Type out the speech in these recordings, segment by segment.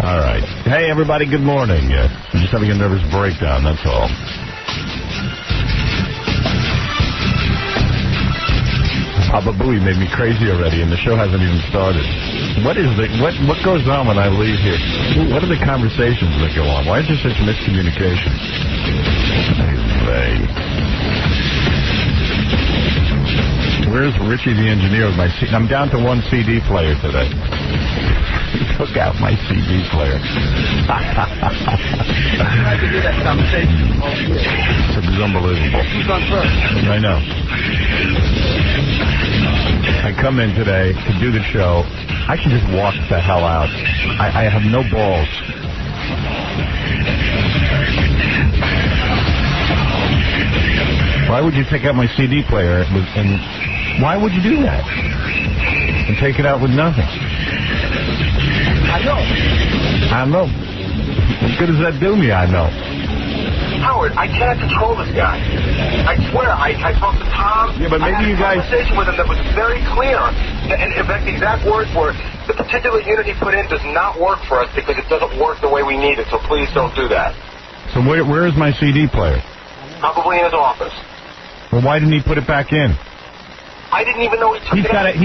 All right. Hey, everybody, good morning. I'm just having a nervous breakdown, that's all. Papa Booey made me crazy already, and the show hasn't even started. What goes on when I leave here? What are the conversations that go on? Why is there such miscommunication? Anyway. Where's Richie the engineer with my CD? I'm down to one CD player today. He took out my CD player. I could do that conversation. It was unbelievable. Who's on first? I know. I come in today to do the show. I should just walk the hell out. I have no balls. Why would you take out my CD player? And why would you do that? And take it out with nothing? I know. What good does that do me? I know. Howard, I cannot control this guy. I swear, I talked to Tom. Yeah, but maybe you guys... I had a conversation with him that was very clear. And in fact, the exact words were, the particular unit he put in does not work for us because it doesn't work the way we need it, so please don't do that. So where is my CD player? Probably in his office. Well, why didn't he put it back in? I didn't even know he took it out.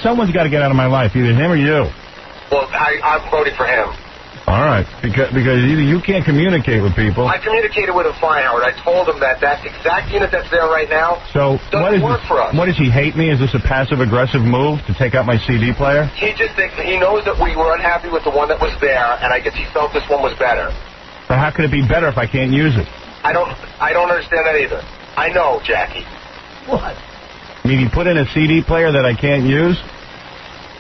Someone's got to get out of my life, either him or you. Well, I'm voting for him. All right, because either you can't communicate with people. I communicated with him fine, Howard. I told him that exact unit that's there right now doesn't work for us. What does he hate me? Is this a passive-aggressive move to take out my CD player? He just thinks he knows that we were unhappy with the one that was there, and I guess he felt this one was better. But how could it be better if I can't use it? I don't understand that either. I know, Jackie. What? I mean, he put in a CD player that I can't use?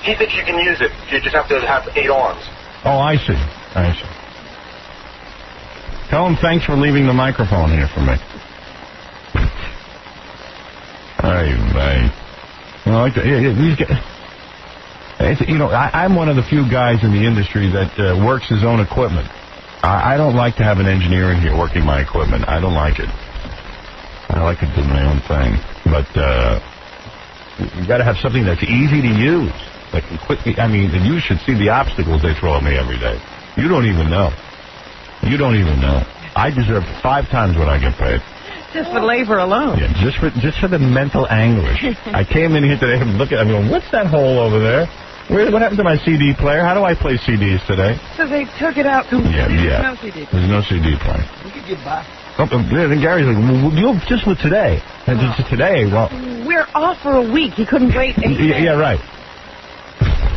He thinks you can use it. You just have to have 8 arms. Oh, I see. Tell him thanks for leaving the microphone here for me. I'm one of the few guys in the industry that works his own equipment. I don't like to have an engineer in here working my equipment. I don't like it. I like to do my own thing. But you got to have something that's easy to use. That can quickly. I mean, you should see the obstacles they throw at me every day. You don't even know. I deserve 5 times what I get paid. Just for labor alone. Yeah, just for the mental anguish. I came in here today and I'm going, what's that hole over there? What happened to my CD player? How do I play CDs today? So they took it out completely. Yeah. No CD player. There's no CD player. We could get by. Then Gary's like, well, just with today. And just today, well... We're off for a week. He couldn't wait 8 days. Yeah, right.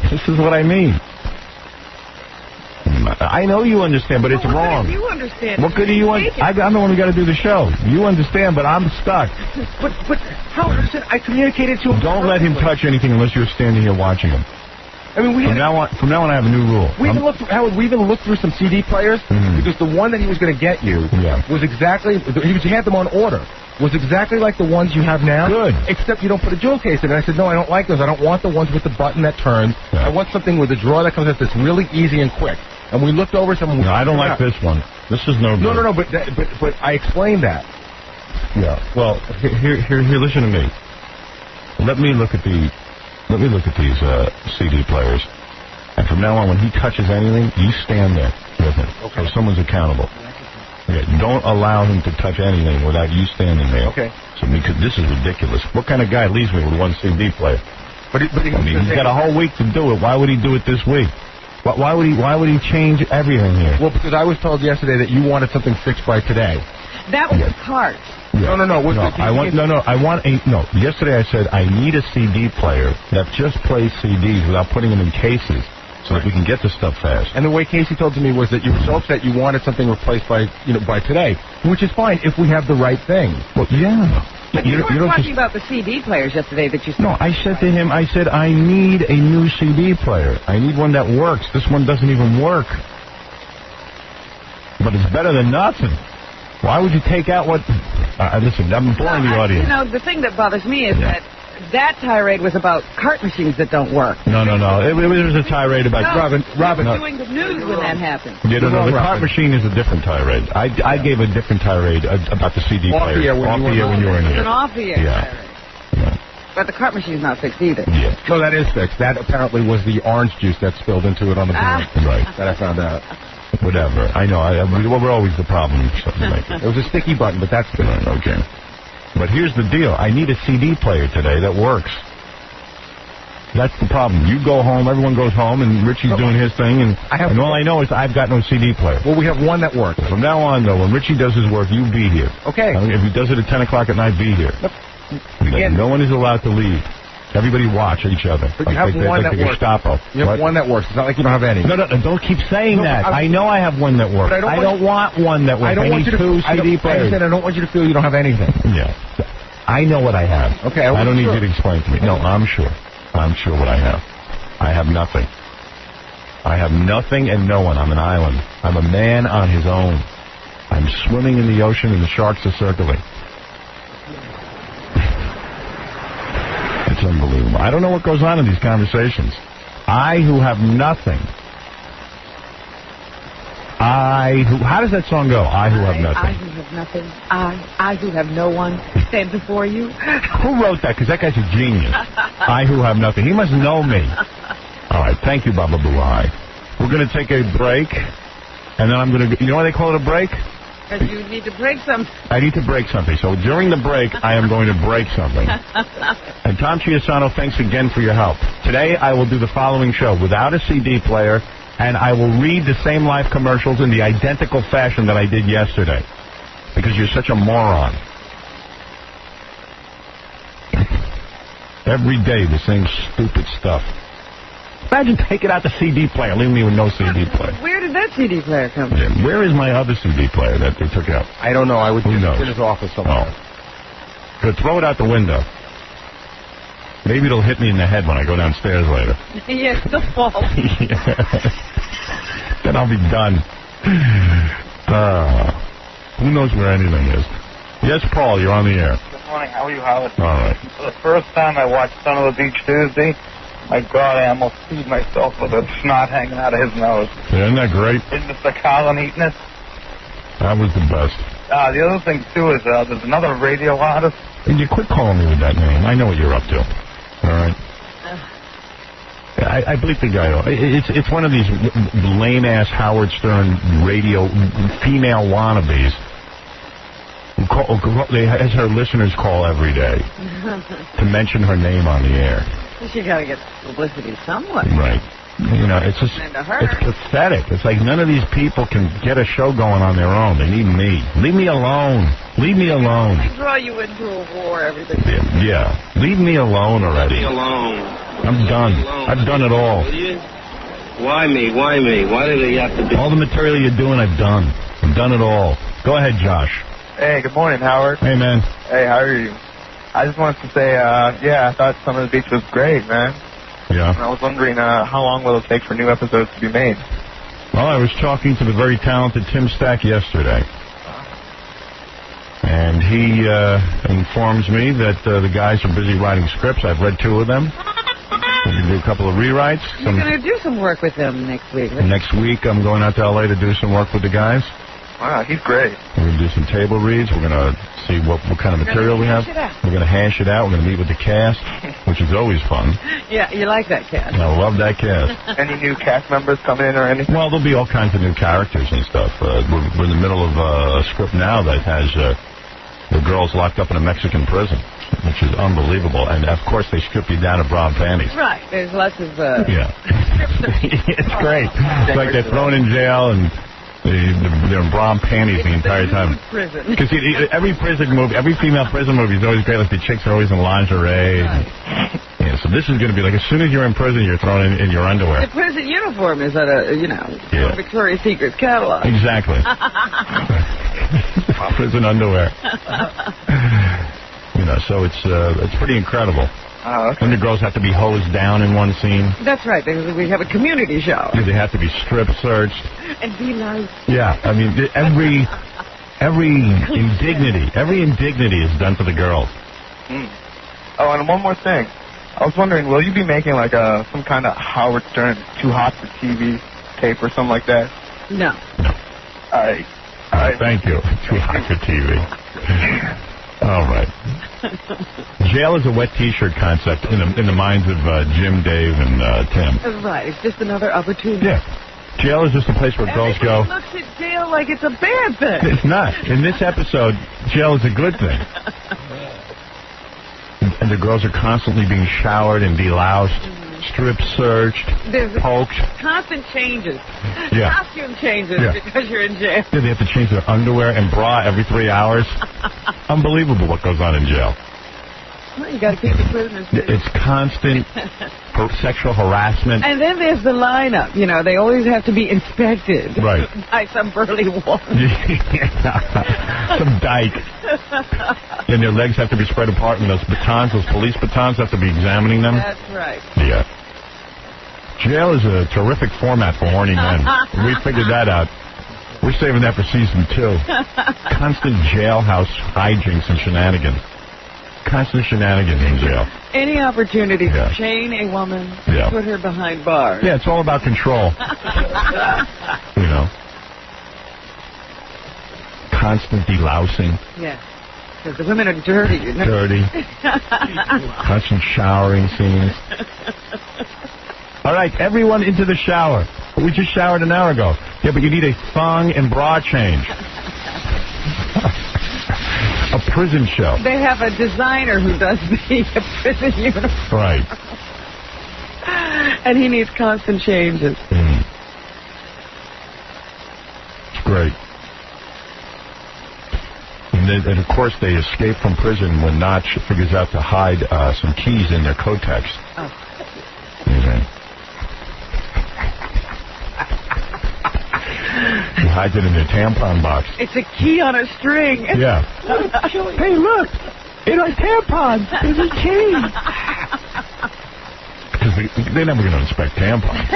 This is what I mean. I know you understand, but it's wrong. What do you understand? What good do you understand? I'm the one who got to do the show. You understand, but I'm stuck. But Howard, I communicated to him. Don't let him touch anything unless you're standing here watching him. I mean, from now on, I have a new rule. We even looked through some CD players because the one that he was going to get you was exactly, he had them on order, was exactly like the ones you have now. Good. Except you don't put a jewel case in it. I said, no, I don't like those. I don't want the ones with the button that turns. Yeah. I want something with a drawer that comes out that's really easy and quick. And we looked over some. No, I don't like this one. This is no good. No, but I explained that. Yeah. Well, here, listen to me. Let me look at these CD players. And from now on, when he touches anything, you stand there with him. Okay. So someone's accountable. Okay. Don't allow him to touch anything without you standing there. Okay. So because this is ridiculous. What kind of guy leaves me with one CD player? But he's got a whole week to do it. Why would he do it this week? Why would he change everything here? Well, because I was told yesterday that you wanted something fixed by today. That was the part. Yeah. No. Yesterday I said I need a CD player that just plays CDs without putting them in cases so that we can get the stuff fast. And the way Casey told to me was that you were so upset you wanted something replaced by today, which is fine if we have the right thing. Well, yeah. But you weren't talking about the CD players yesterday that you said. No, I said to him, I need a new CD player. I need one that works. This one doesn't even work. But it's better than nothing. Why would you take out what... listen, I'm boring the audience. The thing that bothers me is that tirade was about cart machines that don't work. No. It was a tirade about... Robin, doing the news when that happened. Yeah, no, the cart machine is a different tirade. I gave a different tirade about the CD player. Off the air when you were in here. It was an off-the-air tirade. Yeah. But the cart machine's not fixed either. Yeah. No, that is fixed. That apparently was the orange juice that spilled into it on the board. Right. That I found out. Whatever. I know. We're always the problem. Something like that. It was a sticky button, but that's good. Right, okay. But here's the deal. I need a CD player today that works. That's the problem. You go home, everyone goes home, and Richie's doing his thing, and all I know is I've got no CD player. Well, we have one that works. From now on, though, when Richie does his work, you be here. Okay. If he does it at 10 o'clock at night, be here. Again, no one is allowed to leave. Everybody watch each other. But you have one that works. Gestapo. You have one that works. It's not like you don't have any. No, don't keep saying that. I know I have one that works. I don't want one that works. I need two CD players. I don't want you to feel you don't have anything. Yeah. I know what I have. Okay. I don't need you to explain to me. No, I'm sure. I'm sure what I have. I have nothing. I have nothing and no one. I'm an island. I'm a man on his own. I'm swimming in the ocean and the sharks are circling. It's unbelievable. I don't know what goes on in these conversations. I who have nothing. How does that song go? I who have nothing. I who have nothing. I who have no one stand before you. Who wrote that? Because that guy's a genius. I who have nothing. He must know me. All right. Thank you, Baba Boohai. We're going to take a break, and then I'm going to... You know why they call it a break? Because you need to break something. I need to break something. So during the break, I am going to break something. And Tom Chiasano, thanks again for your help. Today, I will do the following show without a CD player, and I will read the same live commercials in the identical fashion that I did yesterday. Because you're such a moron. Every day, the same stupid stuff. Imagine taking out the CD player, leaving me with no CD player. Where did that CD player come from? Yeah. Where is my other CD player that they took out? I don't know. I would Who just knows? in his office somewhere. Oh. Good. Throw it out the window. Maybe it'll hit me in the head when I go downstairs later. Yes, the fault. Then I'll be done. Who knows where anything is? Yes, Paul, you're on the air. Good morning. How are you, Howard? All right. For the first time I watched Son of the Beach Tuesday, my God, I almost peed myself with a snot hanging out of his nose. Yeah, isn't that great? Isn't Mr. Carlin eating it? That was the best. The other thing, too, is there's another radio artist. And you quit calling me with that name. I know what you're up to. All right. I believe the guy. It's one of these lame-ass Howard Stern radio female wannabes. As her listeners call every day to mention her name on the air. She got to get publicity somewhat. Right. You know, it's just, it's pathetic. It's like none of these people can get a show going on their own. They need me. Leave me alone. Leave me alone. I draw you into a war, everything. Yeah. Leave me alone already. Leave me alone. I'm done. I've done it all. Why me? Why me? Why do they have to be? All the material you're doing, I've done. I've done it all. Go ahead, Josh. Hey, good morning, Howard. Hey, man. Hey, how are you? I just wanted to say, I thought Son of the Beach was great, man. Yeah. And I was wondering, how long will it take for new episodes to be made? Well, I was talking to the very talented Tim Stack yesterday. And he informs me that the guys are busy writing scripts. I've read 2 of them. We can do a couple of rewrites. You're going to do some work with them next week, right? Next week, I'm going out to L.A. to do some work with the guys. Wow, he's great. We're going to do some table reads. We're going to see what kind of material we have. We're going to hash it out. We're going to meet with the cast, which is always fun. Yeah, you like that cast. I love that cast. Any new cast members coming in or anything? Well, there'll be all kinds of new characters and stuff. We're in the middle of a script now that has the girls locked up in a Mexican prison, which is unbelievable. And, of course, they strip you down to bra and panties. Right. There's lots of... Yeah. It's great. It's like they're thrown in jail and... They're in bra and panties the entire time. Because every prison movie, every female prison movie is always great. Like the chicks are always in lingerie. Right. Yeah, so this is going to be like as soon as you're in prison, you're thrown in your underwear. The prison uniform is at a, Victoria's Secret catalog. Exactly. Prison underwear. So it's pretty incredible. Oh, okay. And the girls have to be hosed down in one scene. That's right. We have a community show. They have to be strip searched. And be nice. Yeah, I mean, every indignity is done for the girls. Mm. Oh, and one more thing. I was wondering, will you be making like some kind of Howard Stern Too Hot for TV tape or something like that? No. All right. Thank you. Too Hot for TV. All right. Jail is a wet T-shirt concept in the minds of Jim, Dave, and Tim. Right. It's just another opportunity. Yeah. Jail is just a place where girls go. Everybody looks at jail like it's a bad thing. It's not. In this episode, jail is a good thing. And the girls are constantly being showered and deloused, strip searched, poked. Constant changes. Yeah. Costume changes because you're in jail. Yeah, they have to change their underwear and bra every 3 hours. Unbelievable what goes on in jail. Well, you got to keep the prisoners busy. It's constant sexual harassment. And then there's the lineup. You know, they always have to be inspected. Right. By some burly woman. Some dyke. And their legs have to be spread apart, and those batons, those police batons, have to be examining them. That's right. Yeah. Jail is a terrific format for horny men. We figured that out. We're saving that for season 2. Constant jailhouse hijinks and shenanigans. Constant shenanigans in jail. Any opportunity to chain a woman, put her behind bars. Yeah, it's all about control. You know. Constant delousing. Yeah. Because the women are dirty, you know. Dirty. Constant showering scenes. All right, everyone into the shower. We just showered an hour ago. Yeah, but you need a thong and bra change. A prison show. They have a designer who does the prison uniform. Right. And he needs constant changes. It's great. And of course, they escape from prison when Notch figures out to hide some keys in their Kotex. Oh. Okay. He hides it in their tampon box. It's a key on a string. Yeah. Hey, look! In our tampons, there's a key. Because they're never going to inspect tampons.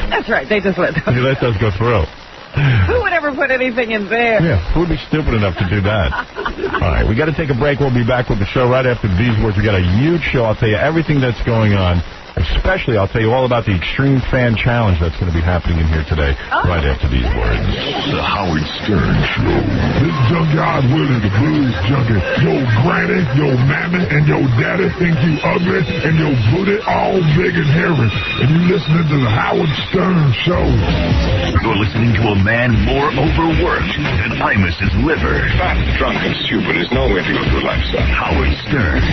That's right. They just let those. They let those go through. Who would ever put anything in there? Yeah, who would be stupid enough to do that? All right, we got to take a break. We'll be back with the show right after these words. We got a huge show. I'll tell you everything that's going on. Especially, I'll tell you all about the Extreme Fan Challenge that's going to be happening in here today, right after these words. The Howard Stern Show. This junkyard Willie, the blues junkie. Your granny, your mammy, and your daddy think you ugly, and your booty all big and hairy. And you listening to the Howard Stern Show. You're listening to a man more overworked than Imus's liver. Fat, drunk, and stupid is no way to go through life, son. Howard Stern.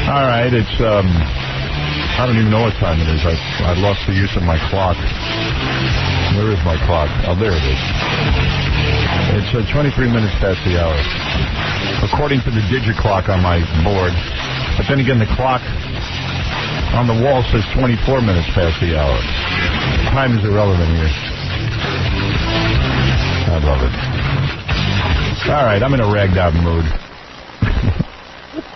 All right, it's, I don't even know what time it is. I lost the use of my clock. Where is my clock? Oh, there it is. It's 23 minutes past the hour, according to the digiclock on my board. But then again, the clock on the wall says 24 minutes past the hour. Time is irrelevant here. I love it. All right, I'm in a ragged out mood.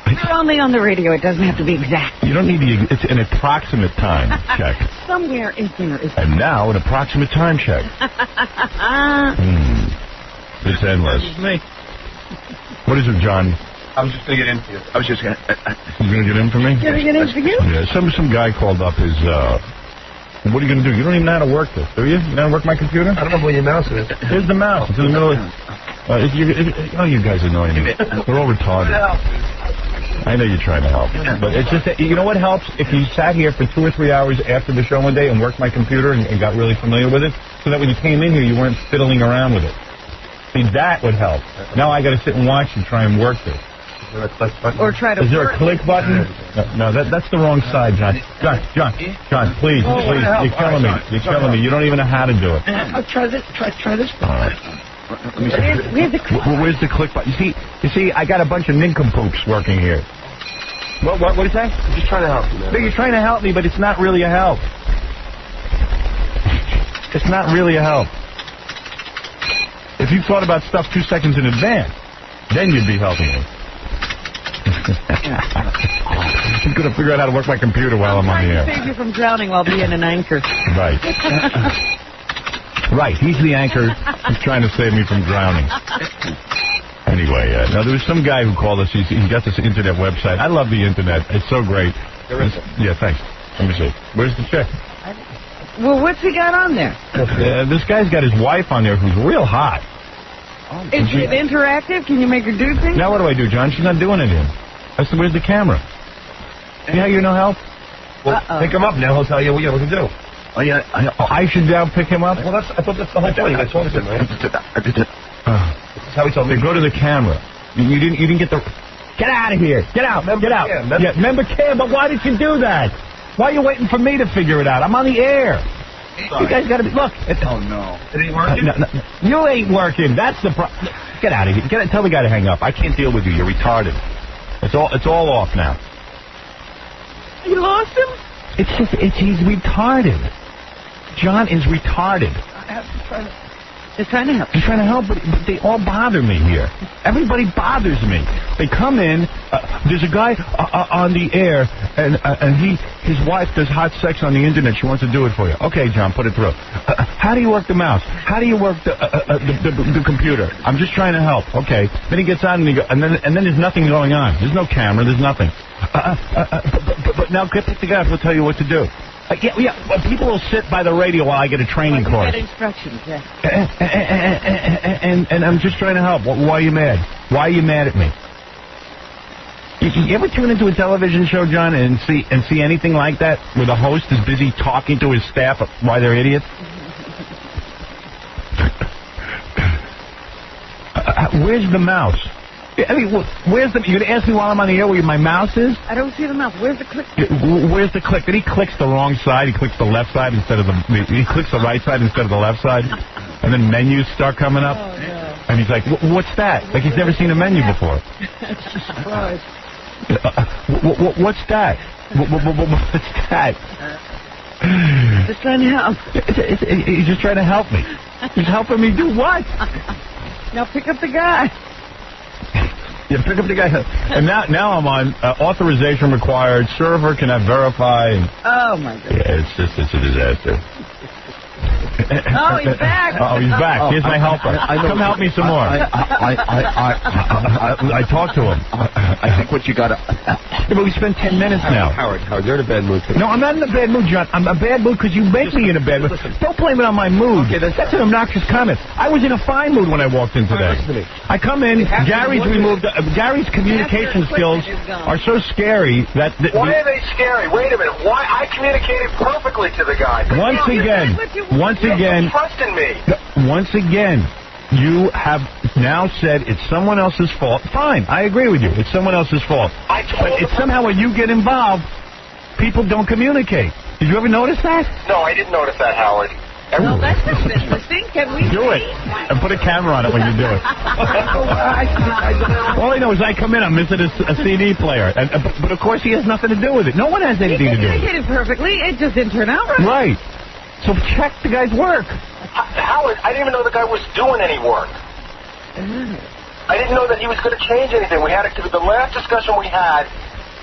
You're only on the radio. It doesn't have to be exact. You don't need it's an approximate time check. Somewhere in there is. And now an approximate time check. It's endless. This is me. What is it, John? I was just going to get in for you. I was just going to... You going to get in for me? Going to get in for you? Yeah, some guy called up his... what are you going to do? You don't even know how to work this, do you? You know how to work my computer? I don't know where your mouse is. Here's the mouse. It's in the middle of... you guys annoy me. They're all retarded. I know you're trying to help. But it's just that, you know what helps? If you sat here for 2 or 3 hours after the show one day and worked my computer and got really familiar with it, so that when you came in here, you weren't fiddling around with it. See, that would help. Now I got to sit and watch you try and work this. Is there a click button? Or try to... Is there a click button? No, that's the wrong side, John. John, please. You're killing me. You're killing me. You don't even know how to do it. I'll try this. Try this. All right. Where's the click button? You see, I got a bunch of nincompoops working here. What is that? I'm just trying to help you, man. No, you're trying to help me, but it's not really a help. It's not really a help. If you thought about stuff 2 seconds in advance, then you'd be helping me. I'm going to figure out how to work my computer while I'm on the air. Save you from drowning while being an anchor. Right. Right, he's the anchor who's trying to save me from drowning. Anyway, now there was some guy who called us. He got this internet website. I love the internet. It's so great. There is. Yeah, thanks. Let me see. Where's the check? Well, what's he got on there? This guy's got his wife on there who's real hot. Is it interactive? Can you make her do things? Now what do I do, John? She's not doing anything. Where's the camera? Yeah, you no help? Well, pick him up now. He'll tell you what to do. Oh, yeah. I should now pick him up? Well, I thought that's the whole point. I told him, man. That's how he told me. Go to the camera. You didn't get the... Get out of here. Get out. Get out. Yeah, member Cam, but why did you do that? Why are you waiting for me to figure it out? I'm on the air. Sorry. You guys got to be... Look. Oh, no. It ain't working? No. You ain't working. That's the problem. Get out of here. Tell the guy to hang up. I can't deal with you. You're retarded. It's all off now. You lost him? He's retarded. John is retarded. They're trying to help. I'm trying to help, but they all bother me here. Everybody bothers me. They come in. There's a guy on the air, and his wife does hot sex on the internet. She wants to do it for you. Okay, John, put it through. How do you work the mouse? How do you work the computer? I'm just trying to help. Okay. Then he gets on and then there's nothing going on. There's no camera. There's nothing. But now get the guy. We'll tell you what to do. Yeah. People will sit by the radio while I get a training course. Get instructions, yeah. And I'm just trying to help. Why are you mad? Why are you mad at me? You ever tune into a television show, John, and see anything like that, where the host is busy talking to his staff why they're idiots? Where's the mouse? I mean, where's the... You're going to ask me while I'm on the air where my mouse is? I don't see the mouse. Where's the click? Where's the click? Then he clicks the wrong side. He clicks the left side instead of the... He clicks the right side instead of the left side. And then menus start coming up. Oh, no. And he's like, what's that? Like he's never seen a menu before. What's that? What's that? Just trying to help. He's just trying to help me. He's helping me do what? Now pick up the guy. Yeah, pick up the guy. And now I'm on authorization required. Server cannot verify. Oh, my God. Yeah, it's a disaster. Oh, he's back. Oh, he's back. Here's my helper. Come help me some more. I talked to him. I think what you got to... Yeah, but we spent 10 minutes now. Howard, you're in a bad mood today. No, I'm not in a bad mood, John. I'm in a bad mood because you make me in a bad mood. Don't blame it on my mood. Okay, that's an obnoxious comment. I was in a fine mood when I walked in today. I come in, Gary's removed... Gary's communication skills are so scary that... Why are they scary? Wait a minute. Why? I communicated perfectly to the guy. Once again, trust in me. Once again, you have now said it's someone else's fault. Fine, I agree with you. It's someone else's fault. But it's somehow when you get involved, people don't communicate. Did you ever notice that? No, I didn't notice that, Howard. Well, that's interesting. Can we do it? And put a camera on it when you do it. All I know is I come in, I'm missing a CD player. But of course he has nothing to do with it. No one has anything to do with it. He communicated perfectly. It just didn't turn out right. Right. So check the guy's work. Howard, I didn't even know the guy was doing any work. I didn't know that he was going to change anything. The last discussion we had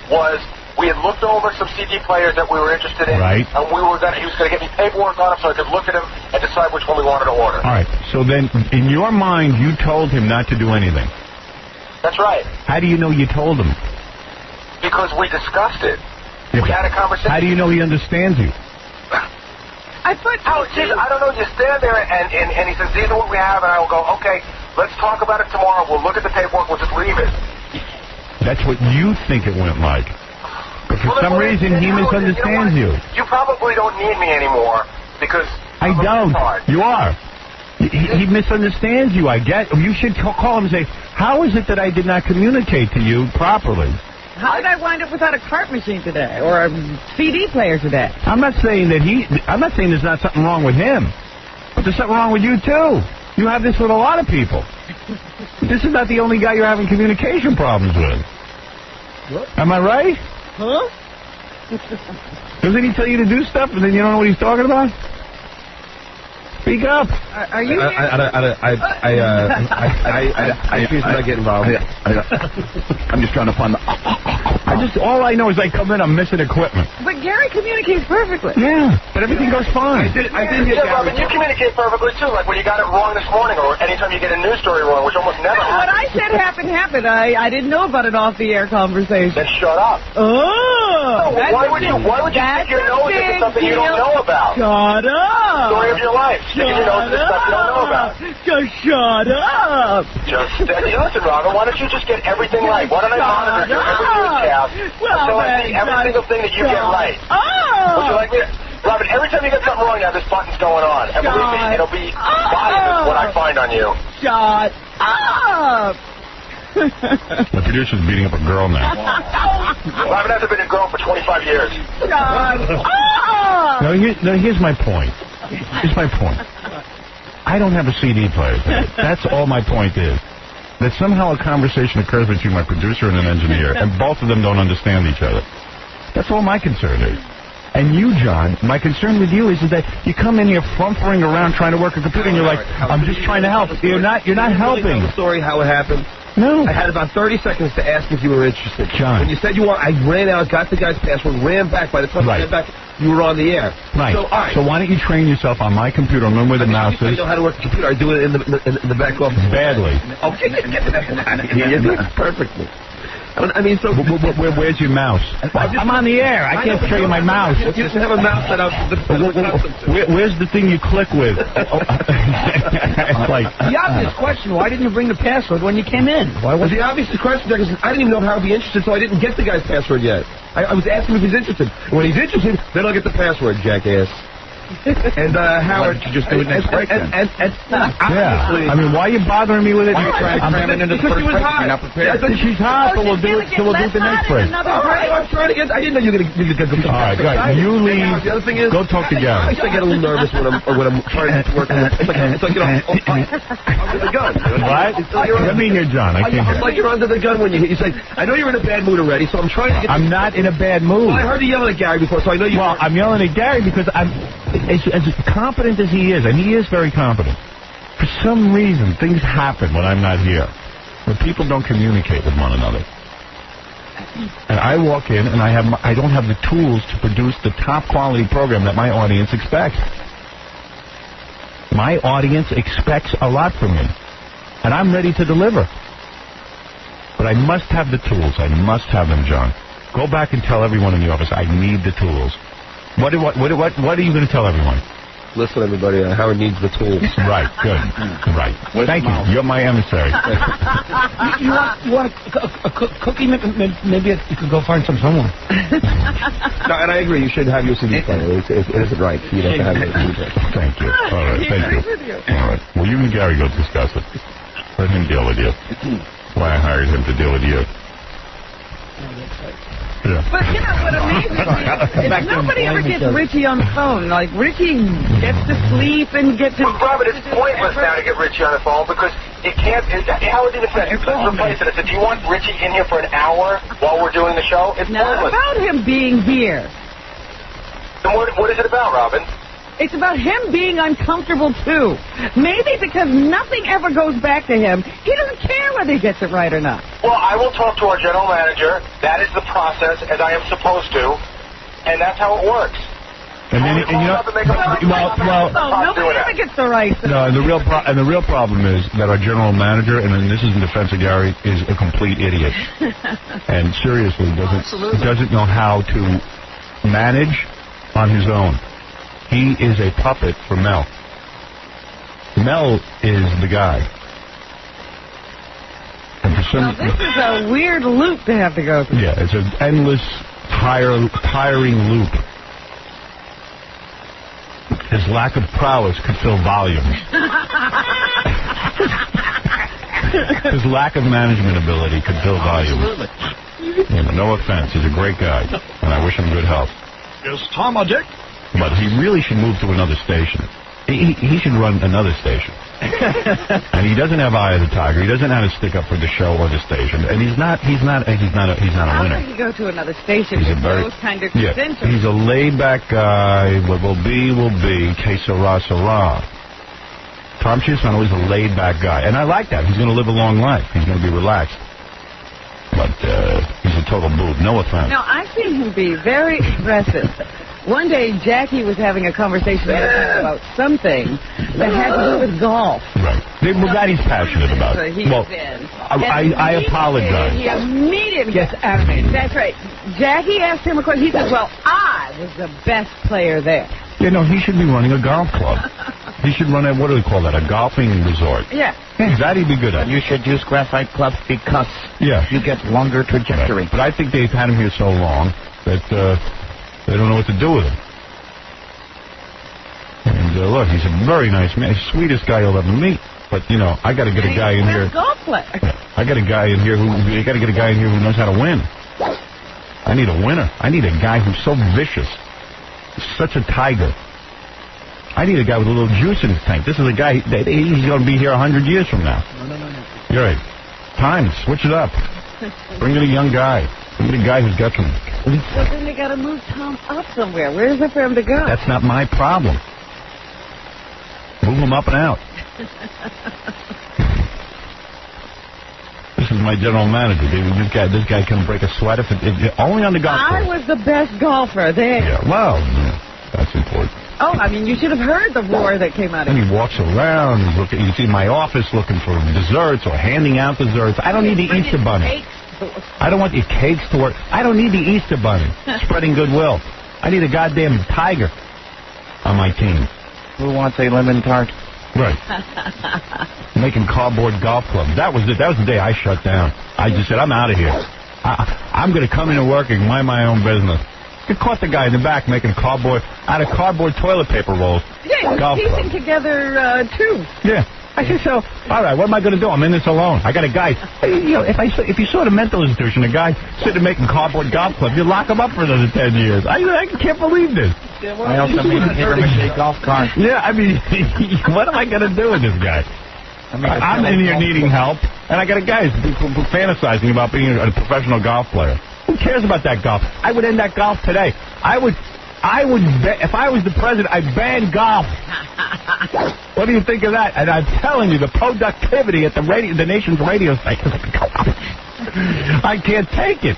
was we had looked over some CD players that we were interested in. Right. And he was going to get me paperwork on them so I could look at them and decide which one we wanted to order. All right. So then, in your mind, you told him not to do anything. That's right. How do you know you told him? Because we discussed it. Yeah, we had a conversation. How do you know he understands you? I don't know. You stand there and he says, these are what we have, and I will go, okay, let's talk about it tomorrow. We'll look at the paperwork. We'll just leave it. That's what you think it went like. But for some reason, he misunderstands you. You probably don't need me anymore because I don't. You are. He misunderstands you, I get. You should call him and say, how is it that I did not communicate to you properly? How did I wind up without a cart machine today or a CD player today? I'm not saying there's not something wrong with him. But there's something wrong with you, too. You have this with a lot of people. This is not the only guy you're having communication problems with. What? Am I right? Huh? Doesn't he tell you to do stuff and then you don't know what he's talking about? Speak up. Are you? I refuse to get involved. I'm just trying to find the... All I know is I come in, I'm missing equipment. But Gary communicates perfectly. Yeah, but everything goes fine. I did hear Gary. You communicate perfectly, too, like when you got it wrong this morning or anytime you get a news story wrong, which almost never happens. What I said happened. I didn't know about an off-the-air conversation. Then shut up. Oh! Why would you stick your nose into something you don't know about? Shut up! Story of your life. Sticking your nose into stuff you don't know about. Just shut up! Listen, Robin, why don't you just get everything right? Why don't I monitor you every newscast until I see every single thing that you get right? Would you like me to... Robin, every time you get something wrong now, this button's going on. And believe me, it'll be positive what I find on you. Shut up! The producer's beating up a girl now. Robin hasn't been a girl for 25 years. Shut up! Here's my point. Here's my point. I don't have a CD player. That's all my point is. That somehow a conversation occurs between my producer and an engineer, and both of them don't understand each other. That's all my concern is. And you, John, my concern with you is that you come in here frumpering around trying to work a computer, and you're like, I'm just trying to help. You're not helping. The story how it happened. No. I had about 30 seconds to ask if you were interested. John. When you said you were, I ran out, got the guy's password, ran back. By the time I ran back, you were on the air. Right. So, all right. So why don't you train yourself on my computer and learn where the mouse is? I know how to work the computer. I do it in the back office. Badly. Okay, get the back office. You do it perfectly. I mean, so... Where's your mouse? I'm on the air. I can't show you my mouse. You just have a mouse set up. Where's the thing you click with? It's like... The obvious question, why didn't you bring the password when you came in? Why was the obvious question? Because I didn't even know how to be interested, so I didn't get the guy's password yet. I was asking if he's interested. When he's interested, then I'll get the password, jackass. And Howard, you just do it next break then? I mean, why are you bothering me with it? You're trying to cram it into the first break. You're not prepared. I thought she's hot, so we'll do it the next break. I'm trying to get. I didn't know you were going to go. All right, guys, you leave. The other thing is, go talk to Gary. I get a little nervous when I'm trying to work. It's like under the gun. What? Let me hear John. I can't hear. It's like you're under the gun when you say, I know you're in a bad mood already, so I'm trying to get. I'm not in a bad mood. Well, I heard you yelling at Gary before, so I know you. Well, I'm yelling at Gary because I'm as competent as he is, and he is very competent. For some reason, things happen when I'm not here, where people don't communicate with one another. And I walk in, and I don't have the tools to produce the top quality program that my audience expects. My audience expects a lot from me, and I'm ready to deliver. But I must have the tools. I must have them, John. Go back and tell everyone in the office I need the tools. What are you going to tell everyone? Listen, everybody, Howard needs the tools. Right, good. Right. Thank you. You're my emissary. You want a cookie? Maybe you could go find some somewhere. No, and I agree. You should have your CD player. It isn't right. You have to have your CD player. Thank you. All right, thank you. All right. Well, you and Gary go discuss it. Let him deal with you. Why I hired him to deal with you. Yeah. But you know what amazes me is nobody ever gets Richie on the phone. Like, Richie gets to sleep and gets to... Well, Robert, it's pointless now to get Richie on the phone because it can't... Howard even said, let's replace it. I said, do you want Richie in here for an hour while we're doing the show? It's pointless. About him being here. Then what is it about, Robin? It's about him being uncomfortable, too. Maybe because nothing ever goes back to him. He doesn't care whether he gets it right or not. Well, I will talk to our general manager. That is the process, as I am supposed to, and that's how it works. And then, nobody ever gets the right. No, and the real problem is that our general manager, and this is in defense of Gary, is a complete idiot, and seriously doesn't know how to manage on his own. He is a puppet for Mel. Mel is the guy. And for some, this is a weird loop to have to go through. Yeah, it's an endless, tiring loop. His lack of prowess could fill volumes. His lack of management ability could fill volumes. No offense, he's a great guy, and I wish him good health. Yes, Tom, a dick. But he really should move to another station. He should run another station. And he doesn't have eye of the tiger. He doesn't know how to stick up for the show or the station. And he's not a winner. How can you go to another station with those kind of credentials? He's a laid-back guy. What will be, que sera, sera. Tom Chisholm is a laid-back guy. And I like that. He's going to live a long life. He's going to be relaxed. But he's a total boob. No offense. No, I've seen him be very expressive. One day, Jackie was having a conversation about something that had to do with golf. Right. Bugatti's passionate about it. He's Well, in. I apologize. He immediately Gets animated. That's right. Jackie asked him a question. He says, well, I was the best player there. You know, he should be running a golf club. He should run a, what do they call that, a golfing resort. Yeah. That he'd be good at. You should use graphite clubs because you get longer trajectory. Right. But I think they've had him here so long that they don't know what to do with him. And look, he's a very nice man, sweetest guy you'll ever meet. But you know, I got to get a guy in here. Golf player. I got a guy in here who knows how to win. I need a winner. I need a guy who's so vicious, such a tiger. I need a guy with a little juice in his tank. This is a guy. He's going to be here 100 years from now. No. You're right. Time, switch it up. Bring in a young guy. Bring in a guy who's got some. Well, then they got to move Tom up somewhere. Where is it for him to go? That's not my problem. Move him up and out. This is my general manager. This guy can break a sweat if only on the golf course. I was the best golfer there. Yeah, well, that's important. Oh, I mean, you should have heard the roar that came out of And him. he walks around. You see my office looking for desserts or handing out desserts. I don't need the Easter Bunny. I don't want the cakes to work. I don't need the Easter Bunny spreading goodwill. I need a goddamn tiger on my team. Who wants a lemon tart? Right. Making cardboard golf clubs. That was it. That was the day I shut down. I just said, I'm out of here. I'm going to come into work and mind my own business. You caught the guy in the back making cardboard out of cardboard toilet paper rolls. Yeah, he was piecing together two. Yeah. I said, so, all right, what am I going to do? I'm in this alone. I got a guy. You know, if you saw the mental institution, a guy sitting making cardboard golf clubs, you lock him up for another 10 years. I can't believe this. I also made a paper-mache golf cart. Yeah, I mean, what am I going to do with this guy? I'm in here needing help, and I got a guy who's fantasizing about being a professional golf player. Who cares about that golf? I would end that golf today. I would, if I was the president, I'd ban golf. What do you think of that? And I'm telling you, the productivity at the nation's radio station, I can't take it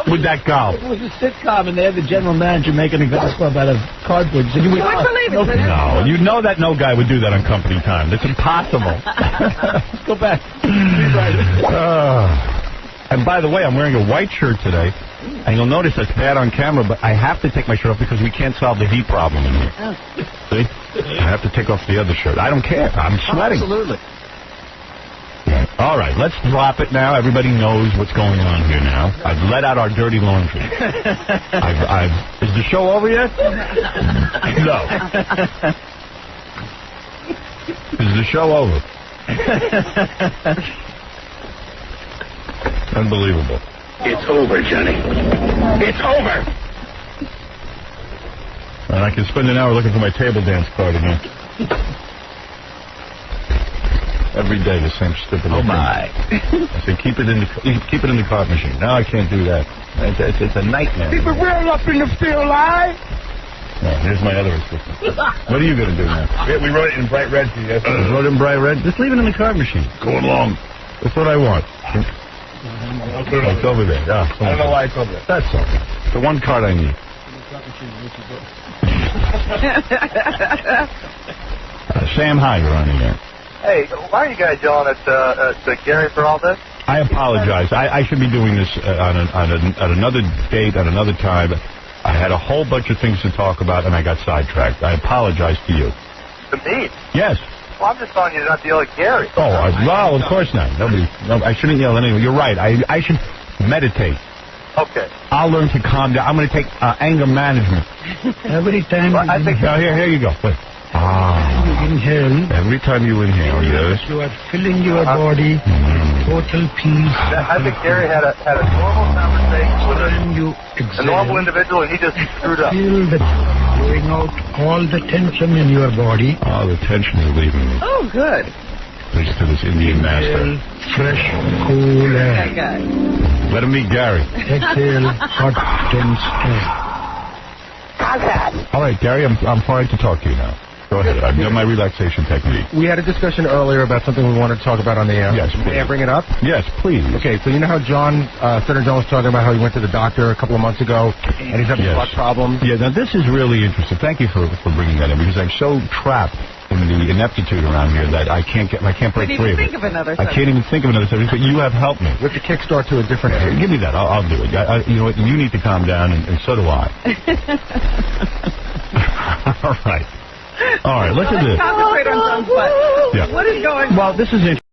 with that golf. It was a sitcom, and they had the general manager making a golf club out of cardboard. So you wouldn't believe it. No, you know that no guy would do that on company time. That's impossible. Go back. And by the way, I'm wearing a white shirt today, and you'll notice that's bad on camera, but I have to take my shirt off because we can't solve the heat problem in here. Oh. See? I have to take off the other shirt. I don't care. I'm sweating. Absolutely. All right, let's drop it now. Everybody knows what's going on here now. I've let out our dirty laundry. Is the show over yet? No. Is the show over? Unbelievable. It's over, Johnny. It's over. And I can spend an hour looking for my table dance card again. Every day the same stupid. Oh my! I say keep it in the card machine. No, I can't do that. It's a nightmare. Keep it real up in the field, lie. No, here's my other assistant. What are you going to do now? We wrote it in bright red for you. Wrote in bright red? Just leave it in the card machine. Go along. That's what I want. It's over there. Yeah, I don't know why it's over there. That's all. The one card I need. Sam, hi, you're on again. Hey, why are you guys yelling at Gary for all this? I apologize. I should be doing this on another date, at another time. I had a whole bunch of things to talk about, and I got sidetracked. I apologize to you. To me? Yes. Well, I'm just telling you not to yell at Gary. Oh, well, of course not. I shouldn't yell at anyone. You're right. I should meditate. Okay. I'll learn to calm down. I'm going to take anger management. Every time Here you go. Wait. you inhale. Every time you inhale, yes. You are filling your body total peace. I think Gary had a normal conversation with a normal individual, and he just screwed up. Feel the blowing out all the tension in your body. Oh, the tension is leaving me. Oh, good. Thanks to this Indian master. Fresh, cool air. That guy. Let him meet Gary. Exhale, hot, tense air. How's that? All right, Gary, I'm fine to talk to you now. Go ahead. I've done my relaxation technique. We had a discussion earlier about something we wanted to talk about on the air. Yes, please. May I bring it up? Yes, please. Okay, so you know how Senator John was talking about how he went to the doctor a couple of months ago, and he's having butt problems? Yeah, now this is really interesting. Thank you for bringing that in, because I'm so trapped in the ineptitude around here that I can't break free of it. I can't even think of another subject, but you have helped me. We have to kickstart to a different area. Give me that. I'll do it. You know what? You need to calm down, and so do I. All right. All right. Look at this. Concentrate on John's butt. Yeah. What is going on? Well, this is interesting.